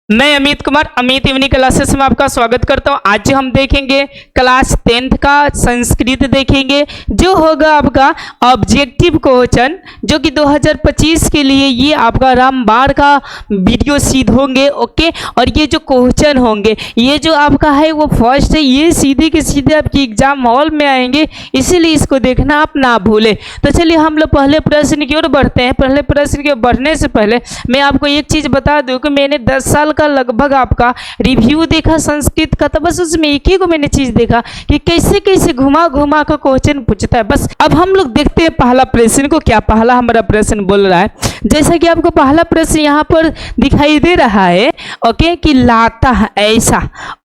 मैं Amit Kumar Amit evening classes में आपका स्वागत करता हूं। आज हम देखेंगे क्लास 10th का संस्कृत देखेंगे, जो होगा आपका ऑब्जेक्टिव क्वेश्चन, जो कि 2025 के लिए ये आपका रामबाण का वीडियो सीध होंगे। ओके, और ये जो क्वेश्चन होंगे ये जो आपका है वो फर्स्ट है, ये सीधे के सीधे आपकी एग्जाम हॉल में आएंगे, इसीलिए इसको देखना आप ना भूलें। तो चलिए हम लोग पहले प्रश्न की ओर बढ़ते हैं। पहले प्रश्न की ओर बढ़ने से पहले मैं आपको एक चीज़ बता दूं कि मैंने 10 साल का लगभग आपका रिव्यू देखा संस्कृत का, तो बस उसमें एक ही को मैंने चीज देखा कि कैसे कैसे घुमा घुमा कर क्वेश्चन पूछता है। बस अब हम लोग देखते हैं पहला प्रश्न को, क्या पहला हमारा प्रश्न बोल रहा है। जैसा कि आपको पहला प्रश्न यहाँ पर दिखाई दे रहा है, ओके, कि लाता ऐसा।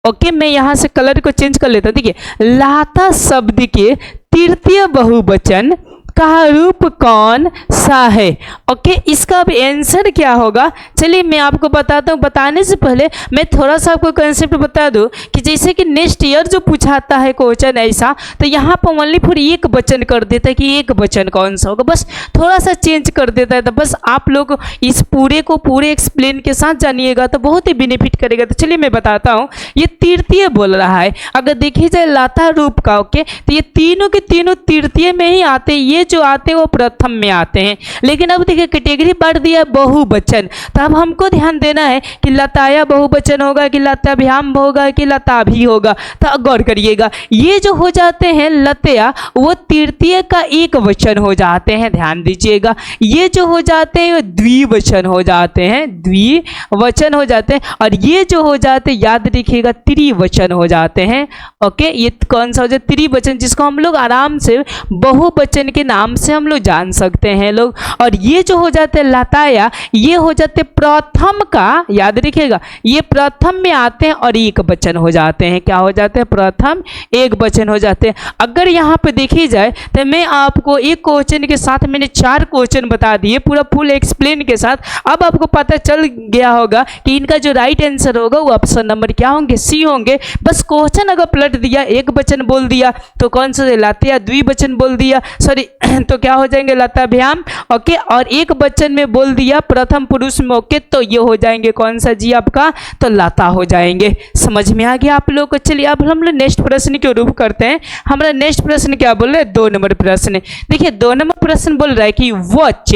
ओके, मैं यहाँ से कलर को चेंज कर लेता हूँ। देखिए, लाता शब्द के तृतीय बहुवचन का रूप कौन सा है। ओके, इसका अब आंसर क्या होगा, चलिए मैं आपको बताता हूँ। बताने से पहले मैं थोड़ा सा आपको कंसेप्ट बता दूँ कि जैसे कि नेक्स्ट ईयर जो पूछाता है क्वेश्चन ऐसा, तो यहाँ पर ओनली फॉर एक वचन कर देता है कि एक वचन कौन सा होगा, बस थोड़ा सा चेंज कर देता है। तो बस आप लोग इस पूरे को पूरे एक्सप्लेन के साथ जानिएगा तो बहुत ही बेनिफिट करेगा। तो चलिए मैं बताता हूँ। ये तृतीय बोल रहा है, अगर देखी जाए लाता रूप का, ओके, तो ये तीनों के तीनों तृतीय में ही आते हैं, ये जो आते हैं वो प्रथम में आते हैं। लेकिन अब देखिए कैटेगरी बांट दिया बहुवचन, तो अब हमको ध्यान देना है कि लताया बहुवचन होगा कि लताभ्याम होगा कि लताभी होगा। तो गौर करिएगा, ये जो हो जाते हैं लतया वो तृतीय का एक वचन हो जाते हैं, ध्यान दीजिएगा। ये जो हो जाते हैं वो द्विवचन हो जाते हैं, द्विवचन हो जाते हैं। और ये जो हो जाते हैं याद रखिएगा त्रिवचन हो जाते हैं। ओके, ये कौन सा हो जाए, त्रिवचन, जिसको हम लोग आराम से बहुवचन के नाम से हम लोग जान सकते हैं लोग। और ये जो हो जाते हैं लताया, ये हो जाते प्रथम का, याद रखिएगा, ये प्रथम में आते हैं और एक वचन हो जाते हैं। क्या हो जाते हैं, प्रथम एक वचन हो जाते हैं। अगर यहाँ पे देखी जाए तो मैं आपको एक क्वेश्चन के साथ मैंने 4 क्वेश्चन बता दिए पूरा फुल एक्सप्लेन के साथ। अब आपको पता चल गया होगा कि इनका जो राइट आंसर होगा वो ऑप्शन नंबर क्या होंगे, सी होंगे। बस क्वेश्चन अगर पलट दिया, एक वचन बोल दिया तो कौन सा लताया, द्विवचन बोल दिया, सॉरी तो क्या हो जाएंगे लताभ्याम। ओके, और एक वचन में बोल दिया प्रथम पुरुष में, ओके, तो ये हो जाएंगे कौन सा जी आपका, तो लता हो जाएंगे। समझ में आ गया आप लोग को। चलिए अब हम लोग नेक्स्ट प्रश्न के रूप करते हैं। हमारा नेक्स्ट प्रश्न क्या बोल रहे हैं, 2 नंबर प्रश्न। देखिए 2 नंबर प्रश्न बोल रहा है कि वच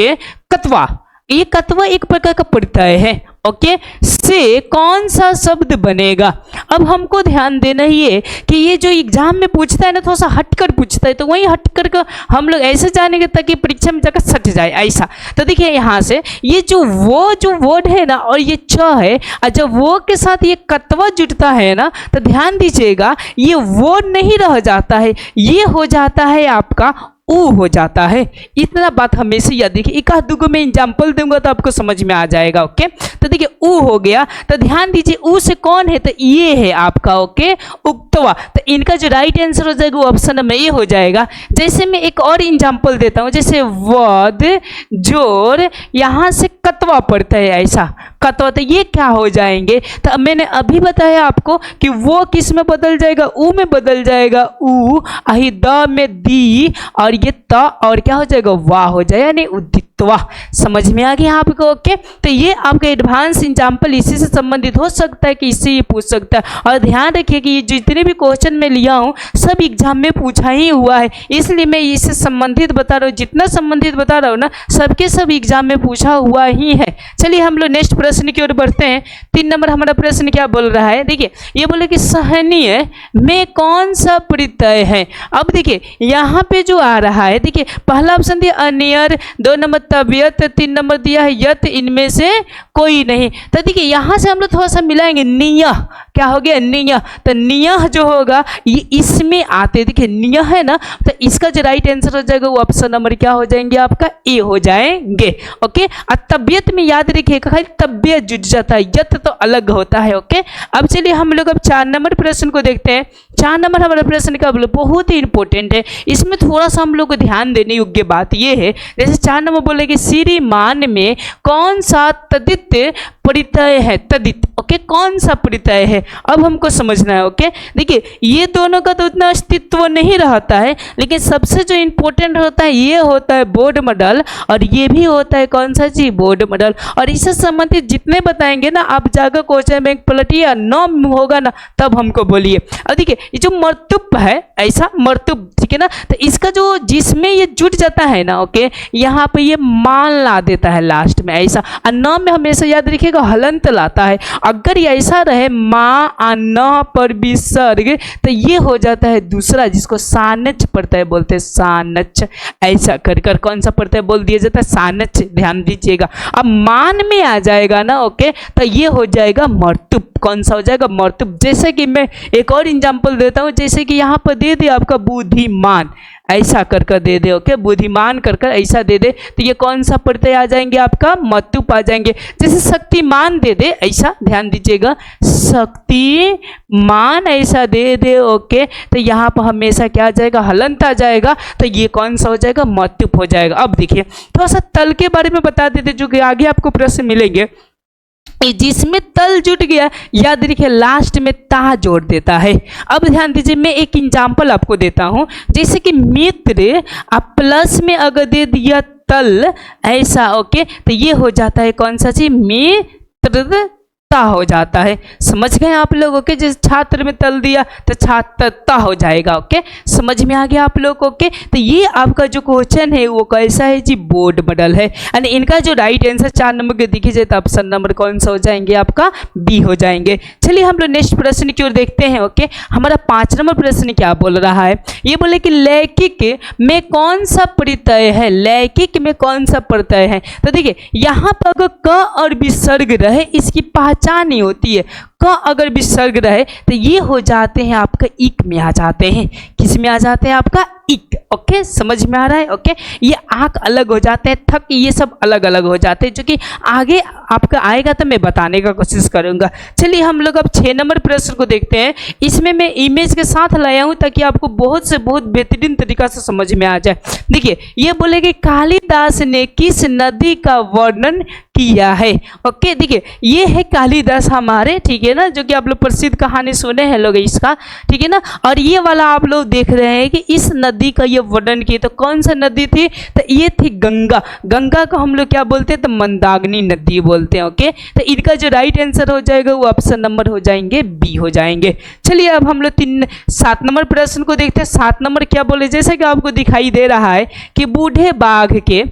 कत्वा, ये कत्वा एक प्रकार का प्रत्यय है, ओके, से कौन सा शब्द बनेगा। अब हमको ध्यान देना ही है कि ये जो एग्जाम में पूछता है ना, थोड़ा सा हटकर पूछता है, तो वही हटकर का हम लोग ऐसे जानेंगे ताकि परीक्षा में जाकर सट जाए ऐसा। तो देखिए यहाँ से ये जो वर्ड है ना, और ये च है, और जब वो के साथ ये कत्वा जुटता है ना, तो ध्यान दीजिएगा ये वर्ड नहीं रह जाता है, ये हो जाता है आपका ऊ हो जाता है। इतना बात हमेशा याद रखिए। एक आध दो मैं एग्जाम्पल दूंगा तो आपको समझ में आ जाएगा। ओके, तो देखिए ऊ हो गया, तो ध्यान दीजिए ऊ से कौन है, तो ये है आपका, ओके, उक्तवा। तो इनका जो राइट आंसर हो जाएगा वो ऑप्शन नंबर ए हो जाएगा। जैसे मैं एक और एग्जाम्पल देता हूँ, जैसे वद जोर, यहाँ से कत्वा पड़ता है ऐसा, कत्वा, तो ये क्या हो जाएंगे, तो मैंने अभी बताया आपको कि वो किस में बदल जाएगा, ऊ में बदल जाएगा, ऊ, अहि द में दी, और ये त, और क्या हो जाएगा, वाह हो जाए, यानी उदित्वा। समझ में आ गया आपको। ओके, तो ये आपका एडवांस एग्जाम्पल इसी से संबंधित हो सकता है कि इससे ये पूछ सकता है। और ध्यान रखिए कि ये जितने भी क्वेश्चन मैं लिया हूँ सब एग्जाम में पूछा ही हुआ है, इसलिए मैं इससे संबंधित बता रहा हूँ। जितना संबंधित बता रहा हूँ ना, सबके सब एग्जाम में पूछा हुआ ही है। चलिए हम लोग नेक्स्ट प्रश्न की ओर बढ़ते हैं। 3 नंबर हमारा प्रश्न क्या बोल रहा है, देखिए ये बोले कि सहनीय में कौन सा प्रत्यय है। अब देखिए यहाँ पे जो आ रहा है, देखिए पहला ऑप्शन दिया अनियर, 2 नंबर तबियत, 3 नंबर दिया है यत, इनमें से कोई नहीं। तो देखिए यहाँ से हम लोग थोड़ा सा मिलाएंगे, नियह, क्या हो गया, नियह। तो नियह जो होगा ये इसमें आते, देखिए नियह है ना, तो इसका जो राइट आंसर हो जाएगा वो ऑप्शन नंबर क्या हो जाएंगे आपका, ए हो जाएंगे। ओके, और तबियत में याद रखिएगा खाली तबियत जुट जाता है, यत तो अलग होता है। ओके, अब चलिए हम लोग अब 4 नंबर प्रश्न को देखते हैं। 4 नंबर हमारा प्रश्न का बहुत ही इंपॉर्टेंट है, इसमें थोड़ा सा हम लोग को ध्यान देने योग्य बात ये है। जैसे 4 नंबर बोल बोले कि श्रीमान में कौन सा तदित परितय है, तदित, ओके, कौन सा परितय है, अब हमको समझना है। ओके, देखिए ये दोनों का तो उतना अस्तित्व नहीं रहता है, लेकिन सबसे जो इंपॉर्टेंट होता है ये होता है बोर्ड मॉडल, और ये भी होता है कौन सा जी, बोर्ड मॉडल। और इससे संबंधित जितने बताएंगे ना आप, जाकर क्वेश्चन बैंक पलटिए, नॉम होगा ना तब हमको बोलिए। अब देखिए ये जो मर्तुप है, ऐसा मर्तुप, ठीक है ना, तो इसका जो जिसमें ये जुट जाता है ना, ओके, यहाँ पे ये मान ला देता है लास्ट में, ऐसा। और न में हमेशा याद रखिएगा हलंत लाता है। अगर ये ऐसा रहे माँ आ न पर विसर्ग, तो ये हो जाता है दूसरा, जिसको सानच प्रत्यय बोलते हैं, सानच। ऐसा कर कर कौन सा प्रत्यय बोल दिया जाता है, सानच, ध्यान दीजिएगा। अब मान में आ जाएगा ना, ओके, तो ये हो जाएगा मर्तुप। कौन सा हो जाएगा, मर्तुप। जैसे कि मैं एक और एग्जांपल देता हूँ, जैसे कि यहाँ पर दे दे आपका बुद्धिमान, ऐसा कर कर दे दे, ओके, बुद्धिमान कर कर ऐसा दे दे, तो ये कौन सा प्रत्यय आ जाएंगे आपका, मर्तुप आ जाएंगे। जैसे शक्तिमान दे दे, ऐसा ध्यान दीजिएगा, शक्तिमान ऐसा दे दे, ओके, तो यहाँ पर हमेशा क्या आ जाएगा, हलंत आ जाएगा, तो ये कौन सा हो जाएगा, मर्तुप हो जाएगा। अब देखिए थोड़ा सा तल के बारे में बता देते, जो कि आगे आपको प्रश्न मिलेंगे। जिसमें तल जुट गया, याद रखिए लास्ट में ता जोड़ देता है। अब ध्यान दीजिए, मैं एक एग्जांपल आपको देता हूं, जैसे कि मित्र, आप प्लस में अगर दे दिया तल, ऐसा, ओके, तो ये हो जाता है कौन सा चीज, मित्र हो जाता है। समझ गए आप लोग, ओके, जैसे छात्र में तल दिया तो छात्रता हो जाएगा। ओके, समझ में आ गया आप लोग। ओके, तो ये आपका जो क्वेश्चन है वो कैसा है जी, बोर्ड मॉडल है। एंड इनका जो राइट आंसर 4 नंबर के दिखी जाए तो ऑप्शन नंबर कौन सा हो जाएंगे आपका, बी हो जाएंगे। चलिए हम लोग नेक्स्ट प्रश्न की ओर देखते हैं। ओके, हमारा 5 नंबर प्रश्न क्या बोल रहा है, ये बोले कि लैकिक में कौन सा प्रत्यय है, लैकिक में कौन सा प्रत्यय है। तो देखिए यहाँ पर अगर क और विसर्ग रहे, इसकी पहचान नहीं होती है। क अगर विसर्ग रहे तो ये हो जाते हैं आपका इक में आ जाते हैं। किस में आ जाते हैं आपका, इक। ओके, समझ में आ रहा है। ओके, ये आँख अलग हो जाते हैं, थक, ये सब अलग अलग हो जाते हैं, जो कि आगे आपका आएगा तो मैं बताने का कोशिश करूंगा। चलिए हम लोग अब 6 नंबर प्रश्न को देखते हैं। इसमें मैं इमेज के साथ लाया हूं ताकि आपको बहुत से बहुत बेहतरीन तरीका से समझ में आ जाए। देखिए ये बोले कि कालिदास ने किस नदी का वर्णन किया है। ओके, देखिए ये है कालिदास हमारे, ठीक है ना, जो कि आप लोग प्रसिद्ध कहानी सुने हैं लोग इसका, ठीक है ना। और ये वाला आप लोग देख रहे हैं कि इस नदी का ये वर्णन किया, तो कौन सा नदी थी, तो ये थी गंगा। गंगा को हम लोग क्या बोलते हैं, तो मंदाकिनी नदी बोलते हैं। ओके, तो इनका जो राइट आंसर हो जाएगा वो ऑप्शन नंबर हो जाएंगे, बी हो जाएंगे। चलिए अब हम लोग 7 नंबर प्रश्न को देखते हैं। 7 नंबर क्या बोले, जैसे कि आपको दिखाई दे रहा है कि बूढ़े बाघ के,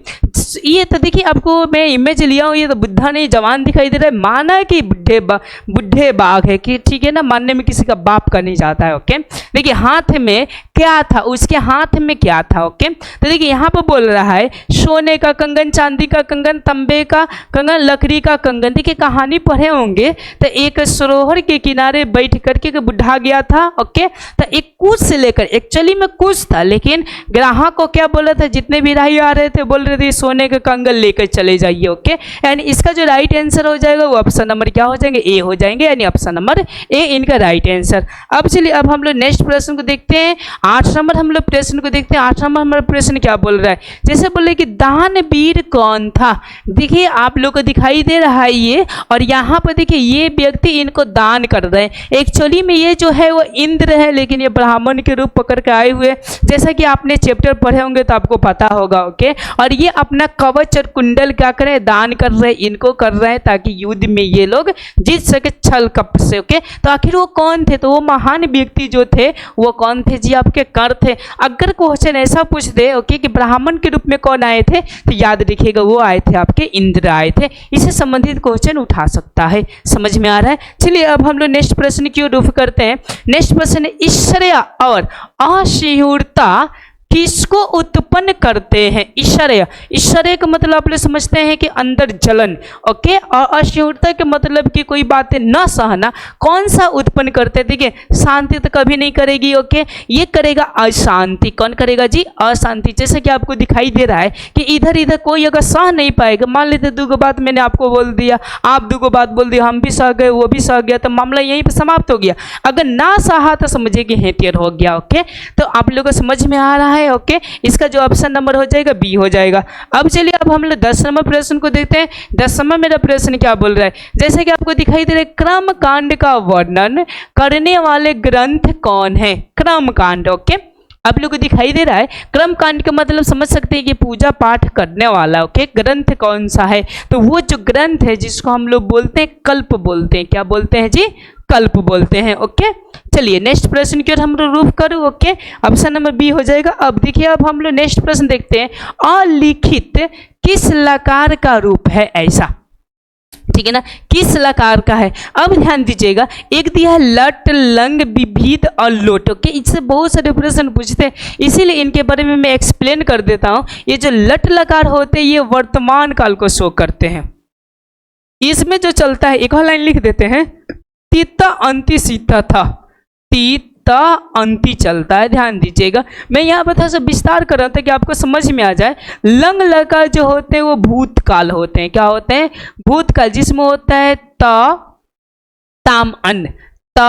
ये तो देखिए आपको मैं इमेज लिया हूँ, ये तो बुद्धा नहीं जवान दिखाई दे रहा है, माना कि बुढ़े बाघ है कि, ठीक है ना, मानने में किसी का बाप का नहीं जाता है। ओके, देखिए हाथ में क्या था, उसके हाथ में क्या था। ओके, तो देखिए यहाँ पर बोल रहा है सोने का कंगन, चांदी का कंगन, तांबे का कंगन, लकड़ी का कंगन। देखिए कहानी पढ़े होंगे, तो एक सरोवर के किनारे बैठ करके बुढ़ा गया था। ओके, तो एक कुछ से लेकर, एक्चुअली में कुछ था, लेकिन ग्राहक को क्या बोला था, जितने भी राही आ रहे थे बोल रहे थे सोने का कंगन लेकर चले जाइए। ओके, यानी इसका जो राइट आंसर हो जाएगा वो ऑप्शन नंबर क्या हो जाएंगे, ए हो जाएंगे, यानी ऑप्शन नंबर ए इनका राइट आंसर। अब चलिए अब हम लोग नेक्स्ट प्रश्न को देखते हैं। 8 नंबर हम लोग प्रश्न को देखते हैं। 8 नंबर हमारा प्रश्न क्या बोल रहा है, जैसे बोले कि दानवीर कौन था। देखिए आप लोग को दिखाई दे रहा है ये, और यहाँ पर देखिए ये व्यक्ति इनको दान कर रहे हैं। एक्चुअली में ये जो है वो इंद्र है, लेकिन ये ब्राह्मण के रूप पकड़ के आए हुए, जैसा कि आपने चैप्टर पढ़े होंगे तो आपको पता होगा। ओके, और ये अपना कवच और कुंडल क्या करें, दान कर रहे हैं, इनको कर रहे हैं ताकि युद्ध में ये लोग जीत सके छल कपट से। ओके, तो आखिर वो कौन थे, तो वो महान व्यक्ति जो थे वो कौन थे जी, आपके कर थे। अगर क्वेश्चन ऐसा पूछ दे ओके कि ब्राह्मण के रूप में कौन आए थे, तो याद रखिएगा वो आए थे आपके इंद्र आए थे। इससे संबंधित क्वेश्चन उठा सकता है। समझ में आ रहा है। चलिए अब हम लोग नेक्स्ट प्रश्न की ओर रुख करते हैं। नेक्स्ट प्रश्न है ईश्वर्य और अशिहुरता किसको उत्पन्न करते हैं। ईश्वर्य का मतलब आप लोग समझते हैं कि अंदर जलन। ओके, और अशिहुरता के मतलब कि कोई बातें न सहना, कौन सा उत्पन्न करते हैं। देखिए शांति तो कभी नहीं करेगी। ओके, ये करेगा अशांति। कौन करेगा जी, अशांति। जैसे कि आपको दिखाई दे रहा है कि इधर इधर कोई अगर सह नहीं पाएगा, मान लेते 2 बात मैंने आपको बोल दिया, आप 2 बात बोल दिया, हम भी सह गए, वो भी सह गया, तो मामला यहीं पर समाप्त हो गया। अगर ना सहा तो समझिए कि हेतियर हो गया। ओके, तो आप लोगों को समझ में आ रहा है है। ओके, इसका जो ऑप्शन नंबर हो जाएगा बी हो जाएगा। अब चलिए अब हम लोग 10 नंबर प्रश्न को देखते हैं। 10वां मेरा प्रश्न क्या बोल रहा है, जैसे कि आपको दिखाई दे रहा है, क्रम कांड का वर्णन करने वाले ग्रंथ कौन है? क्रम कांड। ओके, आप लोग को दिखाई दे रहा है, क्रम कांड का मतलब समझ सकते हैं कि पूजा पाठ करने वाला। ओके, ग्रंथ कौन सा है? तो वो जो ग्रंथ है जिसको हम लोग बोलते हैं कल्प बोलते हैं। क्या बोलते हैं जी? कल्प बोलते हैं। ओके, चलिए नेक्स्ट प्रश्न की ओर हम लोग रूफ करूँ। ओके, ऑप्शन नंबर बी हो जाएगा। अब देखिए अब हम लोग नेक्स्ट प्रश्न देखते हैं, अलिखित किस लकार का रूप है ऐसा? ठीक है ना, किस लकार का है? अब ध्यान दीजिएगा, एक दिया है लट लंग विभिद और लोट। ओके, इससे बहुत सारे प्रश्न पूछते हैं, इसीलिए इनके बारे में मैं एक्सप्लेन कर देता हूं। ये जो लट लकार होते हैं ये वर्तमान काल को शो करते हैं। इसमें जो चलता है, एक और लाइन लिख देते हैं, तीता अंति सीता था, तीता अंति चलता है। ध्यान दीजिएगा, मैं यहाँ पर थोड़ा सा विस्तार कर रहा था कि आपको समझ में आ जाए। लंग लकार जो होते हैं वो भूतकाल होते हैं। क्या होते हैं? भूतकाल, जिसमें होता है त ताम अन, त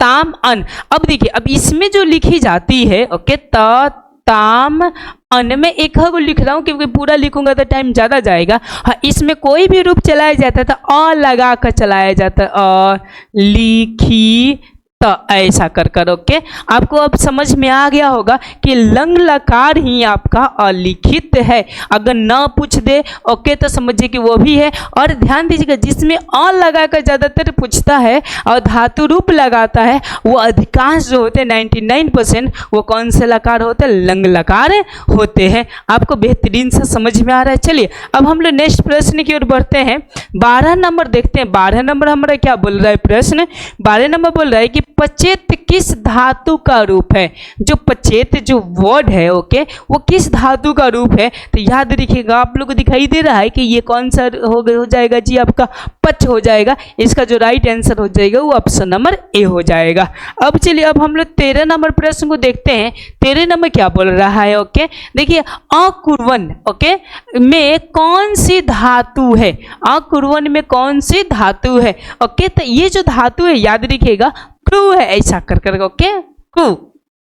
ताम अन। अब देखिए, अब इसमें जो लिखी जाती है, ओके, त ताम अन में एक को लिख रहा हूं क्योंकि पूरा लिखूंगा तो टाइम ज़्यादा जाएगा। हाँ, इसमें कोई भी रूप चलाया जाता है तो अ लगा कर चलाया जाता है, अ लिखी तो ऐसा कर कर। ओके, आपको अब समझ में आ गया होगा कि लंग लकार ही आपका अलिखित है। अगर ना पूछ दे ओके तो समझिए कि वो भी है। और ध्यान दीजिएगा, जिसमें अ लगाकर ज़्यादातर पूछता है और धातु रूप लगाता है वो अधिकांश जो होते हैं 99% वो कौन से लकार होते हैं? लंग लकार होते हैं। आपको बेहतरीन से समझ में आ रहा है। चलिए अब हम लोग नेक्स्ट प्रश्न की ओर बढ़ते हैं। 12 नंबर देखते हैं। 12 नंबर हमारा क्या बोल रहा है प्रश्न? 12 नंबर बोल रहा है कि पचेत किस धातु का रूप है? जो पचेत जो वर्ड है, ओके, वो किस धातु का रूप है? तो याद रखिएगा, आप लोग को दिखाई दे रहा है कि ये कौन सा हो जाएगा जी? आपका पच हो जाएगा। इसका जो राइट आंसर हो जाएगा वो ऑप्शन नंबर ए हो जाएगा। अब चलिए अब हम लोग 13 नंबर प्रश्न को देखते हैं। 13 नंबर क्या बोल रहा है? ओके, देखिए, अकुर्वन, ओके, में कौन सी धातु है? अकुर्वन में कौन सी धातु है? ओके, तो ये जो धातु है याद रखिएगा क्रू है, ऐसा कर कर। ओके, क्रू,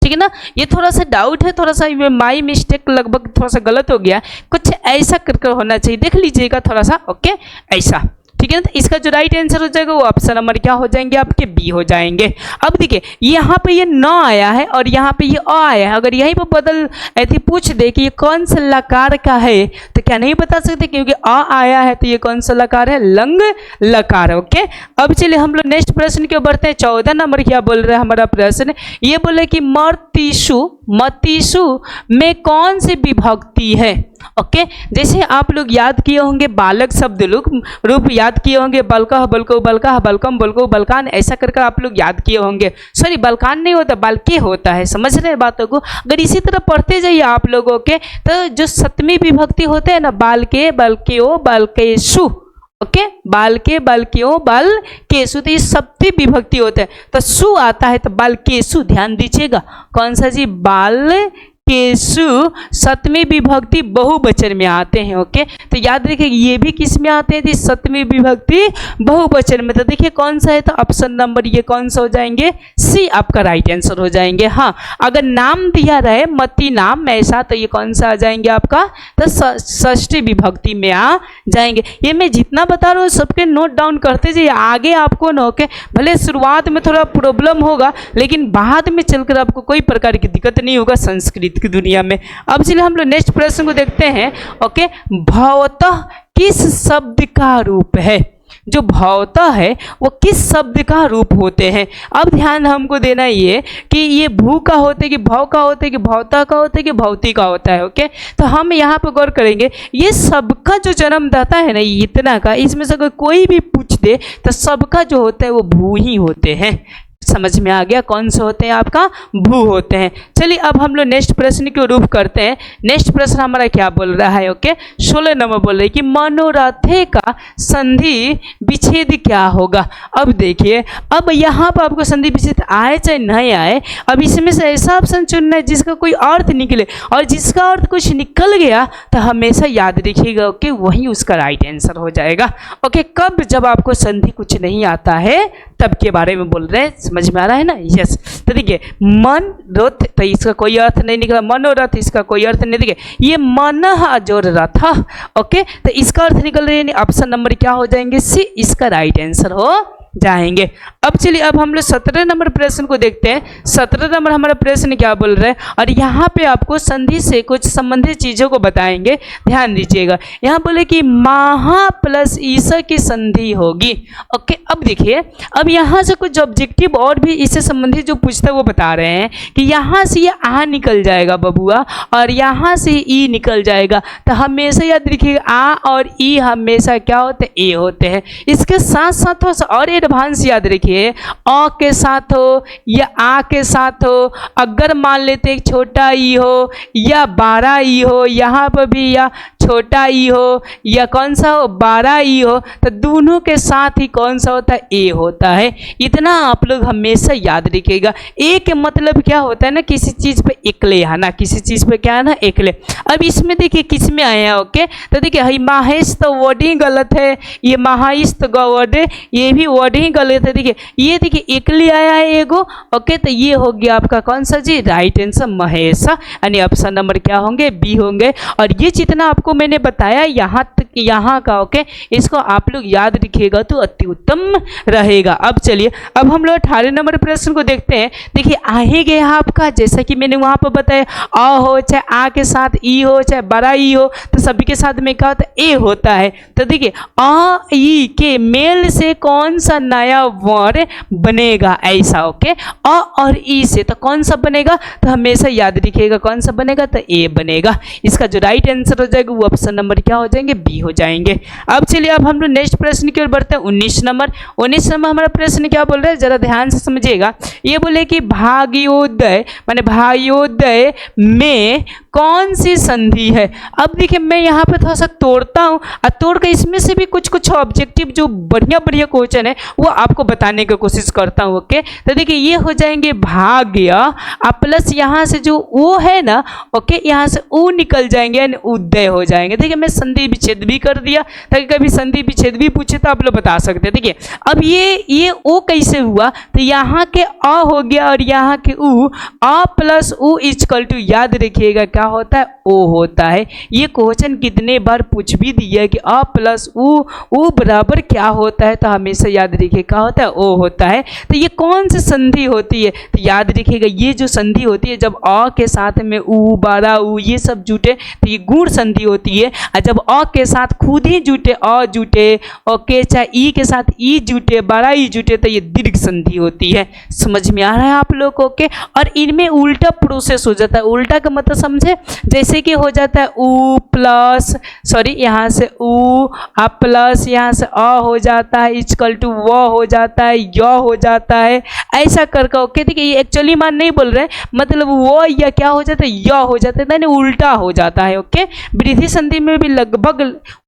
ठीक है ना। ये थोड़ा सा डाउट है, थोड़ा सा माई मिस्टेक, लगभग थोड़ा सा गलत हो गया, कुछ ऐसा कर कर होना चाहिए, देख लीजिएगा थोड़ा सा। ओके, ऐसा, ठीक है ना। तो इसका जो राइट आंसर हो जाएगा वो ऑप्शन नंबर क्या हो जाएंगे? आपके बी हो जाएंगे। अब देखिए, यहाँ पे ये न आया है और यहाँ पे ये अ आया है। अगर यहीं पर बदल ऐसे पूछ दे कि ये कौन सा लकार का है तो क्या नहीं बता सकते? क्योंकि अ आया है तो ये कौन सा लकार है? लंग लकार। ओके, अब चलिए हम लोग नेक्स्ट प्रश्न की ओर बढ़ते हैं। 14 नंबर क्या बोल रहा है हमारा प्रश्न? ये बोले कि मतीसु में कौन सी विभक्ति है? ओके, जैसे आप लोग याद किए होंगे बालक शब्द रूप याद किए होंगे, बलकह बलको बलकह बलकम बलको बलकान, ऐसा करके आप लोग याद किए होंगे। सॉरी, बलकान नहीं होता, बल्कि होता है। समझ रहे हैं बातों को? अगर इसी तरह पढ़ते जाइए आप लोगों के, तो जो सप्तमी विभक्ति होते हैं ना, बालके बलकेओ बलकेशु, ओके, बालके बलकेओ बलकेशु, तो ये सप्तमी विभक्ति होते हैं। तो सु आता है तो बलकेशु, ध्यान दीजिएगा, कौन सा जी? बाल केशु सप्तमी विभक्ति बहुवचन में आते हैं। ओके, तो याद रखिए ये भी किस में आते हैं? सप्तमी विभक्ति बहुवचन में। तो देखिए कौन सा है? तो ऑप्शन नंबर ये कौन सा हो जाएंगे? सी आपका राइट आंसर हो जाएंगे। हाँ, अगर नाम दिया रहे मती नाम में ऐसा तो ये कौन सा आ जाएंगे आपका? तो षष्ठी विभक्ति में आ जाएंगे। ये मैं जितना बता रहा हूँ सबके नोट डाउन करते जाइए, आगे आपको ना, ओके, भले शुरुआत में थोड़ा प्रॉब्लम होगा लेकिन बाद में चलकर आपको कोई प्रकार की दिक्कत नहीं होगा संस्कृत की दुनिया में। अब चलिए हम लोग नेक्स्ट प्रश्न को देखते हैं। ओके, भवतः किस शब्द का रूप है? जो भवतः है वो किस शब्द का रूप होते हैं? अब ध्यान हमको देना ये कि ये भू का होता है कि भव का होता है कि भवतः का होता है कि भौतिक का होता है। ओके, तो हम यहाँ पर गौर करेंगे, ये सबका जो जन्मदाता है ना, ये इतना का, इसमें से अगर कोई भी पूछ दे तो सबका जो होता है वो भू ही होते हैं। समझ में आ गया कौन से होते हैं? आपका भू होते हैं। चलिए अब हम लोग नेक्स्ट प्रश्न की रूप करते हैं। नेक्स्ट प्रश्न हमारा क्या बोल रहा है? ओके, 16 नंबर बोल रहे हैं कि मनोरथे का संधि विच्छेद क्या होगा? अब देखिए, अब यहाँ पर आपको संधि विच्छेद आए चाहे नहीं आए, अब इसमें से ऐसा ऑप्शन चुनना है जिसका कोई अर्थ निकले, और जिसका अर्थ कुछ निकल गया तो हमेशा याद रखिएगा, ओके, वही उसका राइट आंसर हो जाएगा। ओके, कब? जब आपको संधि कुछ नहीं आता है तब के बारे में बोल रहे हैं, समझ में आ रहा है ना। यस, तो देखिए मन रथ, तो इसका कोई अर्थ नहीं निकला, मनोरथ इसका कोई अर्थ नहीं। देखिए ये मन जोर रथ, ओके, तो इसका अर्थ निकल रही है ऑप्शन नंबर क्या हो जाएंगे, सी इसका राइट आंसर हो जाएंगे। अब चलिए अब हम लोग 17 नंबर प्रश्न को देखते हैं। 17 नंबर हमारा प्रश्न क्या बोल रहा है, और यहाँ पे आपको संधि से कुछ संबंधित चीज़ों को बताएंगे, ध्यान दीजिएगा। यहाँ बोले कि महा प्लस ईसा की संधि होगी, ओके। अब देखिए, अब यहाँ से कुछ ऑब्जेक्टिव और भी इससे संबंधित जो पूछता है वो बता रहे हैं कि यहाँ से ये आ निकल जाएगा बबुआ, और यहाँ से ई निकल जाएगा। तो हमेशा याद रखिएगा आ और ई हमेशा क्या होते हैं, ए होते हैं। इसके साथ साथ और एडवांस याद रखिए, अ के साथ हो या आ के साथ हो, अगर मान लेते एक छोटा ई हो या 12 ई हो, यहाँ पर भी या छोटा ई हो या कौन सा हो 12 ई हो, तो दोनों के साथ ही कौन सा होता है, ए होता है। इतना आप लोग हमेशा याद रखिएगा। ए के मतलब क्या होता है ना, किसी चीज़ पे एकले आना, किसी चीज़ पे क्या है ना, एकले। अब इसमें देखिए किस में आया, ओके, तो देखिए हई माहेश तो वर्डिंग गलत है, ये महाइस तो वर्ड ये भी वर्डिंग गलत है। देखिए ये देखिए एकले आया है एगो, ओके, तो ये हो गया आपका कौन सा जी, राइट आंसर महेश, यानी ऑप्शन नंबर क्या होंगे, बी होंगे। और ये जितना आपको मैंने बताया यहाँ तक, यहाँ का, ओके, इसको आप लोग याद रखिएगा तो अति उत्तम रहेगा। अब चलिए अब हम लोग 18 नंबर प्रश्न को देखते हैं। देखिए आएंगे आपका, जैसा कि मैंने वहाँ पर बताया, अ हो चाहे आ के साथ ई हो चाहे बड़ा ई हो, तो सभी के साथ में क्या होता है, ए होता है। तो देखिए अ ई के मेल से कौन सा नया वर्ड बनेगा, ऐसा, ओके, अ और ई से तो कौन सा बनेगा, तो हमेशा याद रखिएगा कौन सा बनेगा, तो ए बनेगा। इसका जो राइट आंसर हो जाएगा वो ऑप्शन नंबर क्या हो जाएंगे, बी हो जाएंगे। अब चलिए अब हम लोग नेक्स्ट प्रश्न की ओर बढ़ते हैं। 19 नंबर हमारा प्रश्न क्या बोल रहा है, जरा ध्यान से समझिएगा। ये बोले कि भाग्योदय माने भाग्योदय में कौन सी संधि है। अब देखिए मैं यहाँ पे थोड़ा सा तोड़ता हूँ, और तोड़ कर इसमें से भी कुछ ऑब्जेक्टिव जो बढ़िया क्वेश्चन है वो आपको बताने की कोशिश करता हूँ, ओके। तो देखिए ये हो जाएंगे भाग्य, और प्लस यहाँ से जो वो है ना, ओके, यहाँ से ऊ निकल जाएंगे यानी उदय हो जाएंगे। देखिए मैं संधि विच्छेद भी कर दिया, ताकि कभी संधि विच्छेद भी पूछे तो आप लोग बता सकते हैं। देखिए अब ये ओ कैसे हुआ, तो यहाँ के अ हो गया और यहाँ के ऊ, अ प्लस ऊ इक्वल टू, याद रखिएगा क्या होता है, ओ होता है। ये क्वेश्चन कितने बार पूछ भी दिया कि अ प्लस ऊ बराबर क्या होता है, तो हमेशा याद रखिए क्या होता है, ओ होता है। तो ये कौन सी संधि होती है, तो याद रखिएगा ये जो संधि होती है जब अ के साथ में ऊ, बारा ऊ ये सब जुटे तो ये गुण संधि होती है। और जब अ के साथ खुद ही जुटे, अ जुटे, ओके, चाहे ई के साथ ई जुटे, बड़ा ई जुटे, तो ये दीर्घ संधि होती है। समझ में आ रहा है आप लोग को, ओके। और इनमें उल्टा प्रोसेस हो जाता है। उल्टा का मतलब समझे, जैसे कि हो जाता है ऊ प्लस, सॉरी यहाँ से ऊ प्लस यहाँ से अ हो जाता है इक्वल टू व हो जाता है, य हो जाता है, ऐसा करके, ओके। देखिए ये एक्चुअली मान नहीं बोल रहे, मतलब वो या क्या हो जाता है, य हो जाता है, यानी उल्टा हो जाता है, ओके। वृद्धि संधि में भी लगभग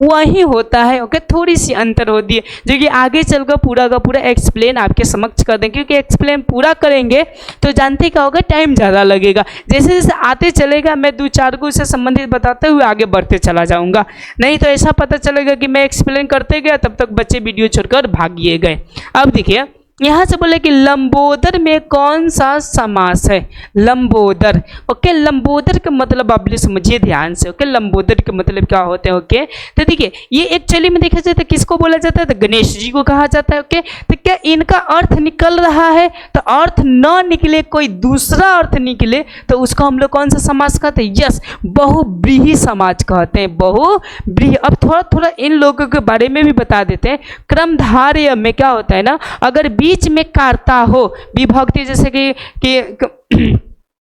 वही होता है, ओके, थोड़ी सी अंतर होती है, जो कि आगे चलकर पूरा का पूरा एक्सप्लेन आपके समक्ष कर दें, क्योंकि एक्सप्लेन पूरा करेंगे तो जानते क्या होगा, टाइम ज़्यादा लगेगा। जैसे जैसे आते चलेगा मैं 2-4 को इससे संबंधित बताते हुए आगे बढ़ते चला जाऊंगा, नहीं तो ऐसा पता चलेगा कि मैं एक्सप्लेन करते गया तब तक बच्चे वीडियो छोड़कर भागिए गए। अब देखिए यहाँ से बोले कि लंबोदर में कौन सा समास है, लंबोदर, ओके। लंबोदर का मतलब आप लोग समझिए ध्यान से, ओके। लंबोदर के मतलब क्या होते हैं, ओके। तो देखिए ये एक्चुअली में देखा जाए तो किसको बोला जाता है, तो गणेश जी को कहा जाता है, ओके। तो क्या इनका अर्थ निकल रहा है, तो अर्थ न निकले, कोई दूसरा अर्थ निकले, तो उसको हम लोग कौन सा समास कहते हैं, यस, बहुव्रीहि समाज कहते हैं, बहुव्रीहि। अब थोड़ा थोड़ा इन लोगों के बारे में भी बता देते हैं। क्रमधारय में क्या होता है ना, अगर बीच में कर्ता हो, विभक्ति जैसे कि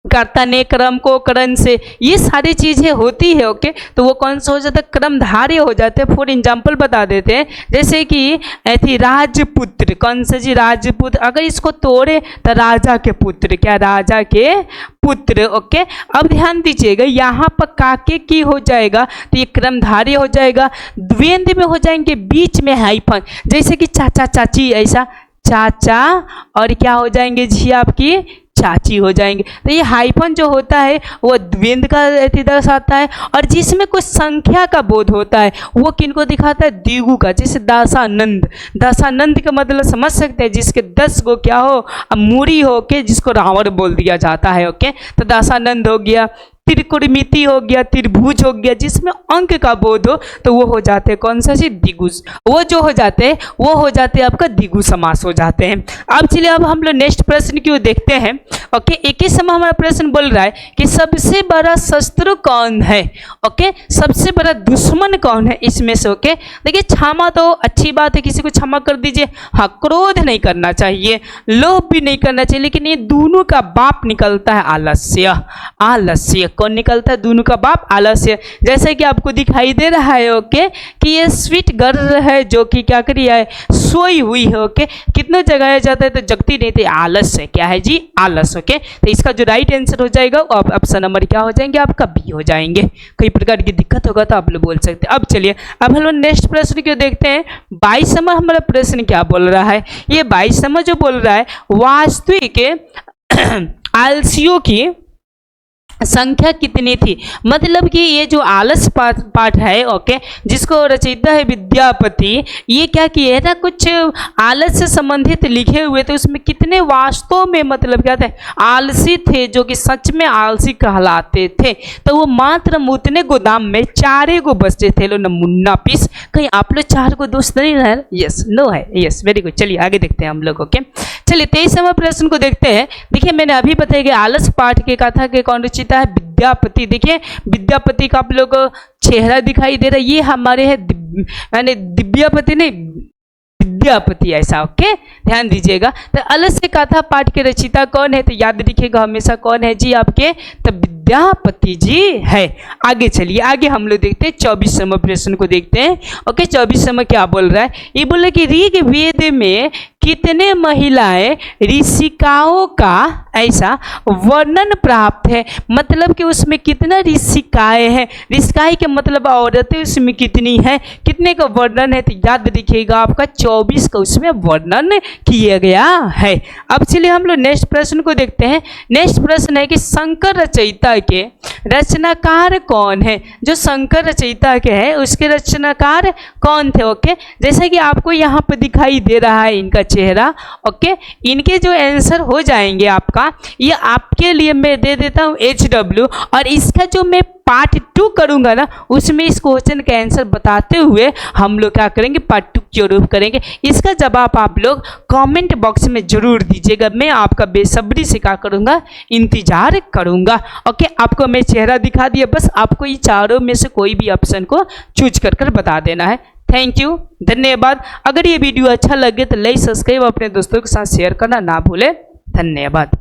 कर्ता ने क्रम को करण से, ये सारी चीजें होती है, ओके। तो वो कौन सा हो जाता है, क्रमधारय हो जाते हैं। फॉर एग्जाम्पल बता देते हैं, जैसे कि ऐसी राजपुत्र, कौन सा जी, राजपुत्र, अगर इसको तोड़े तो राजा के पुत्र, क्या, राजा के पुत्र, ओके। अब ध्यान दीजिएगा यहाँ पर काके की हो जाएगा तो ये क्रमधारय हो जाएगा। द्वंद्व में हो जाएंगे बीच में हाइफन, जैसे कि चाचा चाची, ऐसा चाचा, और क्या हो जाएंगे जी आपकी चाची हो जाएंगे। तो ये हाइफन जो होता है वो द्वंद्व का अति दर्शाता है, और जिसमें कुछ संख्या का बोध होता है वो किनको दिखाता है, द्विगु का। जैसे दासानंद, दासानंद का मतलब समझ सकते हैं, जिसके 10 गो क्या हो, मूरी हो के जिसको रावण बोल दिया जाता है। ओके, तो दासानंद हो गया। त्रिकोणमिति हो गया, त्रिभुज हो गया, जिसमें अंक का बोध हो तो वो हो जाते हैं कौन सा जी, द्विगु। वो जो हो जाते हैं वो हो जाते हैं आपका द्विगु समास हो जाते हैं। अब चलिए अब हम लोग नेक्स्ट प्रश्न की ओर देखते हैं। ओके, एक ही समय हमारा प्रश्न बोल रहा है कि सबसे बड़ा शस्त्र कौन है। ओके, सबसे बड़ा दुश्मन कौन है इसमें से। ओके, देखिए क्षमा तो अच्छी बात है, किसी को क्षमा कर दीजिए। हाँ, क्रोध नहीं करना चाहिए, लोभ भी नहीं करना चाहिए, लेकिन ये दोनों का बाप निकलता है आलस्य। आलस्य कौन निकलता है, दोनों का बाप आलस्य। जैसे कि आपको दिखाई दे रहा है ओके कि ये स्वीट गर्ल है जो कि क्या करी है, सोई हुई है। ओके, कितना जगाया जाता है तो जगती नहीं थी, आलस्य। क्या है जी, आलस। ओके, तो इसका जो राइट आंसर हो जाएगा ऑप्शन नंबर क्या हो जाएंगे आपका, बी हो जाएंगे। कोई प्रकार की दिक्कत होगा तो आप लोग बोल सकते हैं। अब चलिए अब हम लोग नेक्स्ट प्रश्न क्यों देखते हैं। 22 नंबर हमारा प्रश्न क्या बोल रहा है, ये 22 नंबर जो बोल रहा है वास्तविक आलसियों की संख्या कितनी थी। मतलब कि ये जो आलस पाठ है ओके, जिसको रचयिता है विद्यापति, ये क्या किए था, कुछ आलस से संबंधित लिखे हुए थे। उसमें कितने वास्तव में मतलब क्या थे, आलसी थे, जो कि सच में आलसी कहलाते थे। तो वो मात्र उतने गोदाम में 4 को बचते थे। लो नमुन्ना पीस, कहीं आप लोग 4 को दोस्त नहीं है, यस नो है, यस वेरी गुड। चलिए आगे देखते हैं हम लोग। ओके, चलिए 23 नंबर प्रश्न को देखते हैं। देखिए मैंने अभी बताया कि आलस पाठ के कथा के कौन रचिता है, विद्यापति। देखिए विद्यापति का आप लोग को चेहरा दिखाई दे रहा है, ये हमारे है यानी दिव्यापति नहीं, विद्यापति ऐसा। ओके, ध्यान दीजिएगा। तो आलस्य कथा पाठ के रचयिता कौन है, तो याद रखिएगा हमेशा कौन है जी आपके, तो विद्यापति जी है। आगे चलिए, आगे हम लोग देखते हैं 24 नंबर प्रश्न को देखते हैं। ओके, 24 नंबर क्या बोल रहा है, ये बोल रहा है कि ऋग्वेद में कितने महिलाएं ऋषिकाओं का ऐसा वर्णन प्राप्त है। मतलब कि उसमें कितना ऋषिकाएं हैं, ऋषिकाएं के मतलब औरतें उसमें कितनी हैं, कितने का वर्णन है, तो याद रखिएगा आपका 24 का उसमें वर्णन किया गया है। अब चलिए हम लोग नेक्स्ट प्रश्न को देखते हैं। नेक्स्ट प्रश्न है कि शंकर रचयिता के रचनाकार कौन है। जो शंकर रचयिता के हैं उसके रचनाकार कौन थे। ओके, जैसे कि आपको यहाँ पर दिखाई दे रहा है इनका चेहरा। ओके, इनके जो आंसर हो जाएंगे आपका, ये आपके लिए मैं दे देता हूँ HW, और इसका जो मैं पार्ट 2 करूंगा ना, उसमें इस क्वेश्चन का आंसर बताते हुए हम लोग क्या करेंगे, पार्ट 2 जरूर करेंगे। इसका जवाब आप लोग कमेंट बॉक्स में जरूर दीजिएगा, मैं आपका बेसब्री से क्या करूंगा, इंतजार करूंगा। ओके, आपको मैं चेहरा दिखा दिया, बस आपको ये चारों में से कोई भी ऑप्शन को चूज कर बता देना है। थैंक यू, धन्यवाद। अगर ये वीडियो अच्छा लगे तो लाइक सब्सक्राइब अपने दोस्तों के साथ शेयर करना ना भूले। धन्यवाद।